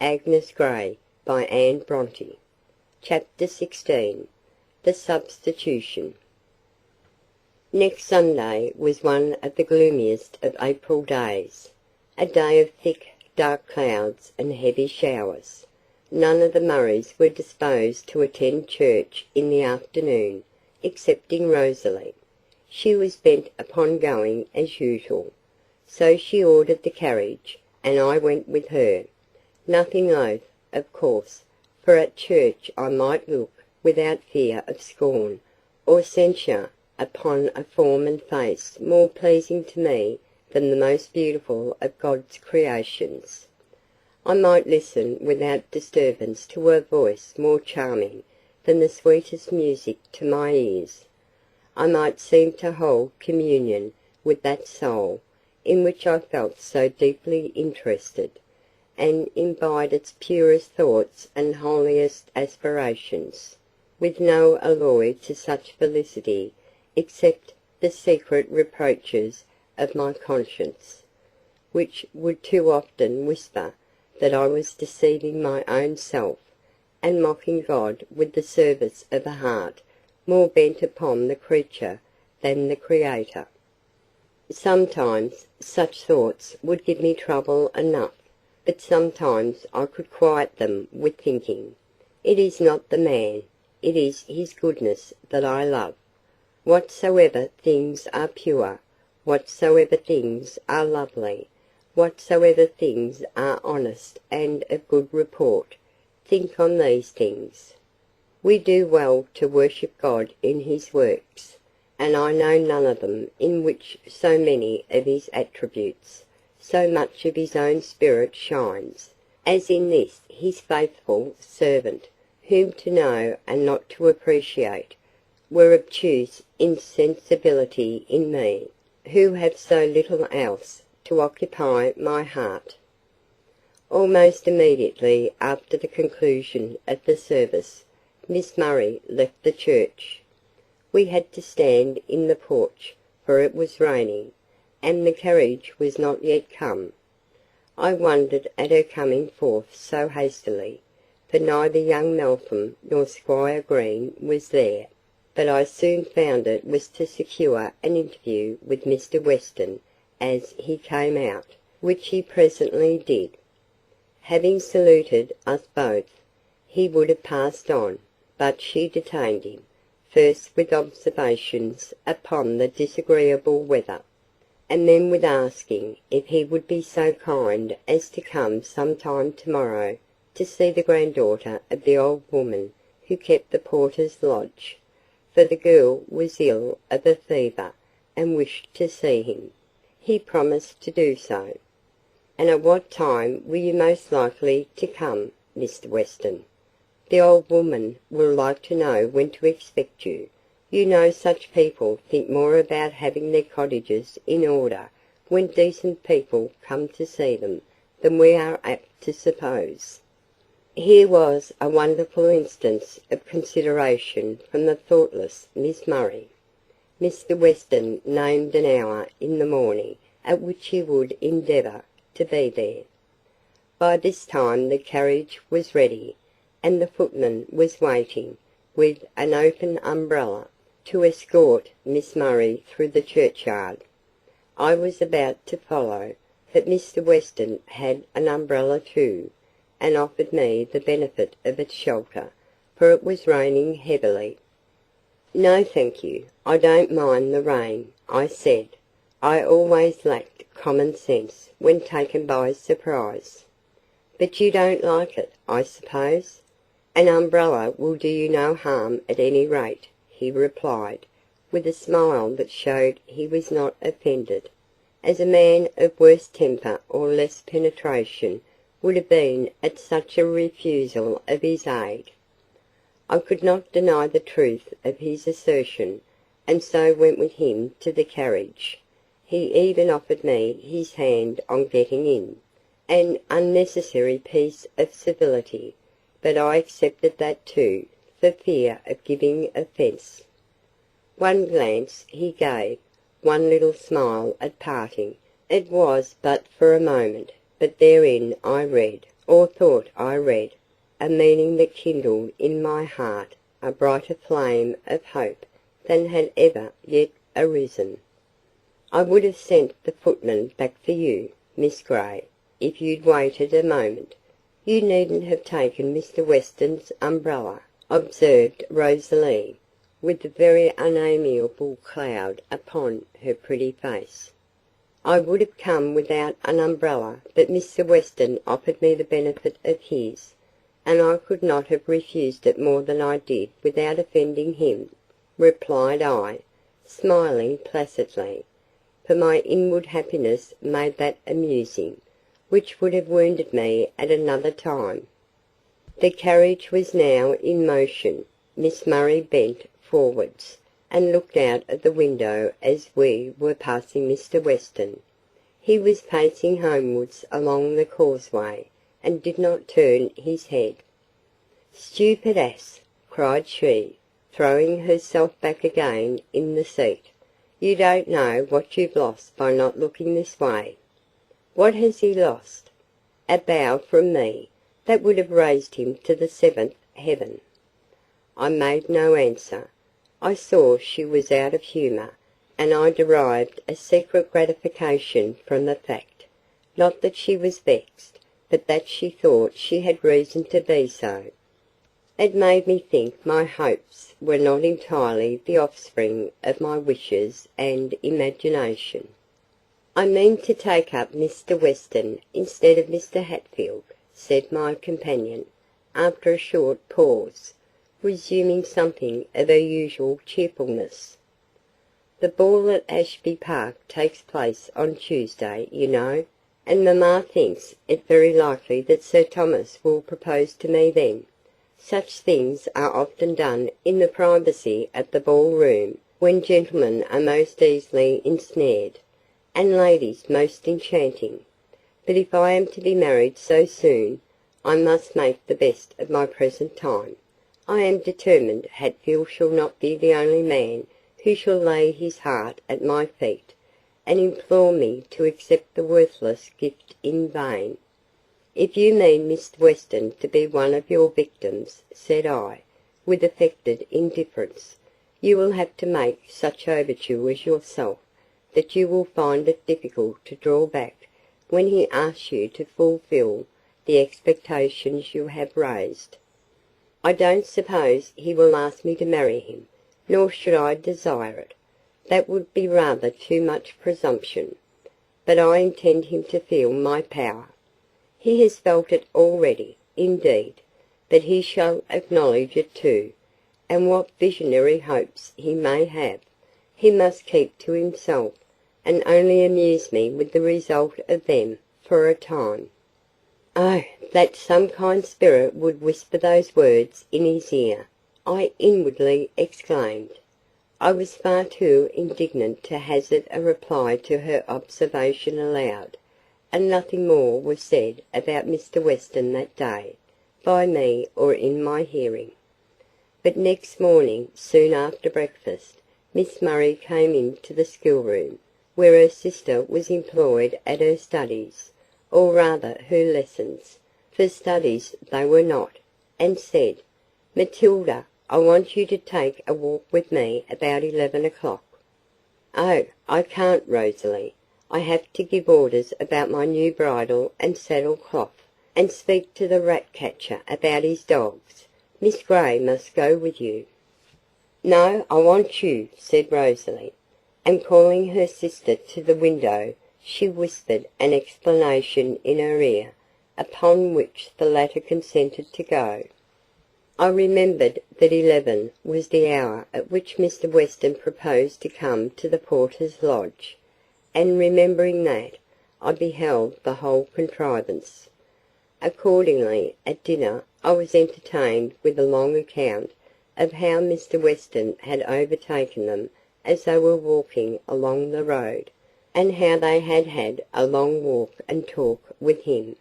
Agnes Grey by Anne Bronte. Chapter 16. The Substitution. Next Sunday was one of the gloomiest of April days, a day of thick, dark clouds and heavy showers. None of the Murrays were disposed to attend church in the afternoon, excepting Rosalie. She was bent upon going as usual, so she ordered the carriage, and I went with her. Nothing loath, of course, for at church I might look, without fear of scorn or censure, upon a form and face more pleasing to me than the most beautiful of God's creations. I might listen without disturbance to a voice more charming than the sweetest music to my ears. I might seem to hold communion with that soul in which I felt so deeply interested, and imbibe its purest thoughts and holiest aspirations, with no alloy to such felicity except the secret reproaches of my conscience, which would too often whisper that I was deceiving my own self, and mocking God with the service of a heart more bent upon the creature than the Creator. Sometimes such thoughts would give me trouble enough, but sometimes I could quiet them with thinking, it is not the man, it is his goodness that I love. Whatsoever things are pure, whatsoever things are lovely, whatsoever things are honest and of good report, think on these things. We do well to worship God in his works, and I know none of them in which so many of his attributes, so much of his own spirit shines, as in this his faithful servant, whom to know and not to appreciate were obtuse insensibility in me, who have so little else to occupy my heart. Almost immediately after the conclusion of the service, Miss Murray left the church. We had to stand in the porch, for it was raining, and the carriage was not yet come. I wondered at her coming forth so hastily, for neither young Meltham nor Squire Green was there, but I soon found it was to secure an interview with Mr. Weston as he came out, which he presently did. Having saluted us both, he would have passed on, but she detained him, first with observations upon the disagreeable weather, and then with asking if he would be so kind as to come some time tomorrow to see the granddaughter of the old woman who kept the porter's lodge, for the girl was ill of a fever and wished to see him. He promised to do so. "And at what time were you most likely to come, Mr. Weston? The old woman will like to know when to expect you. You know such people think more about having their cottages in order when decent people come to see them than we are apt to suppose." Here was a wonderful instance of consideration from the thoughtless Miss Murray. Mr. Weston named an hour in the morning at which he would endeavour to be there. By this time the carriage was ready, and the footman was waiting, with an open umbrella, to escort Miss Murray through the churchyard. I was about to follow, but Mr. Weston had an umbrella too, and offered me the benefit of its shelter, for it was raining heavily. "No, thank you, I don't mind the rain," I said. I always lacked common sense when taken by surprise. "But you don't like it, I suppose? An umbrella will do you no harm at any rate," he replied, with a smile that showed he was not offended, as a man of worse temper or less penetration would have been at such a refusal of his aid. I could not deny the truth of his assertion, and so went with him to the carriage. He even offered me his hand on getting in, an unnecessary piece of civility, but I accepted that too, for fear of giving offence. One glance he gave, one little smile at parting. It was but for a moment, but therein I read, or thought I read, a meaning that kindled in my heart a brighter flame of hope than had ever yet arisen. I would have sent the footman back for you, Miss Grey, if you'd waited a moment. You needn't have taken Mr. Weston's umbrella," observed Rosalie, with a very unamiable cloud upon her pretty face. "I would have come without an umbrella, but Mr. Weston offered me the benefit of his, and I could not have refused it more than I did without offending him," replied I, smiling placidly, for my inward happiness made that amusing, which would have wounded me at another time. The carriage was now in motion. Miss Murray bent forwards, and looked out of the window as we were passing Mr. Weston. He was pacing homewards along the causeway, and did not turn his head. "Stupid ass!" cried she, throwing herself back again in the seat. "You don't know what you've lost by not looking this way." "What has he lost?" "A bow from me, that would have raised him to the 7th heaven." I made no answer. I saw she was out of humour, and I derived a secret gratification from the fact, not that she was vexed, but that she thought she had reason to be so. It made me think my hopes were not entirely the offspring of my wishes and imagination. "I mean to take up Mr. Weston instead of Mr. Hatfield," said my companion, after a short pause, resuming something of her usual cheerfulness. "The ball at Ashby Park takes place on Tuesday, you know, and mamma thinks it very likely that Sir Thomas will propose to me then. Such things are often done in the privacy of the ball-room, when gentlemen are most easily ensnared, and ladies most enchanting. But if I am to be married so soon, I must make the best of my present time. I am determined Hatfield shall not be the only man who shall lay his heart at my feet, and implore me to accept the worthless gift in vain." "If you mean Mr. Weston to be one of your victims," said I, with affected indifference, "you will have to make such overtures yourself, that you will find it difficult to draw back when he asks you to fulfil the expectations you have raised." "I don't suppose he will ask me to marry him, nor should I desire it. That would be rather too much presumption. But I intend him to feel my power. He has felt it already, indeed, but he shall acknowledge it too, and what visionary hopes he may have, he must keep to himself, and only amuse me with the result of them for a time." "Oh, that some kind spirit would whisper those words in his ear!" I inwardly exclaimed. I was far too indignant to hazard a reply to her observation aloud, and nothing more was said about Mr. Weston that day, by me or in my hearing. But next morning, soon after breakfast, Miss Murray came into the schoolroom, where her sister was employed at her studies, or rather her lessons, for studies they were not, and said, "Matilda, I want you to take a walk with me about 11 o'clock." "Oh, I can't, Rosalie. I have to give orders about my new bridle and saddle cloth, and speak to the rat-catcher about his dogs. Miss Grey must go with you." "No, I want you," said Rosalie, and calling her sister to the window, she whispered an explanation in her ear, upon which the latter consented to go. I remembered that 11 was the hour at which Mr. Weston proposed to come to the porter's lodge, and remembering that, I beheld the whole contrivance. Accordingly, at dinner I was entertained with a long account of how Mr. Weston had overtaken them as they were walking along the road, and how they had had a long walk and talk with him,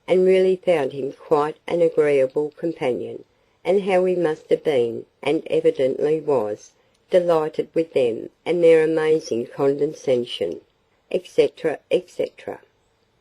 and really found him quite an agreeable companion, and how he must have been, and evidently was, delighted with them and their amazing condescension, etc., etc.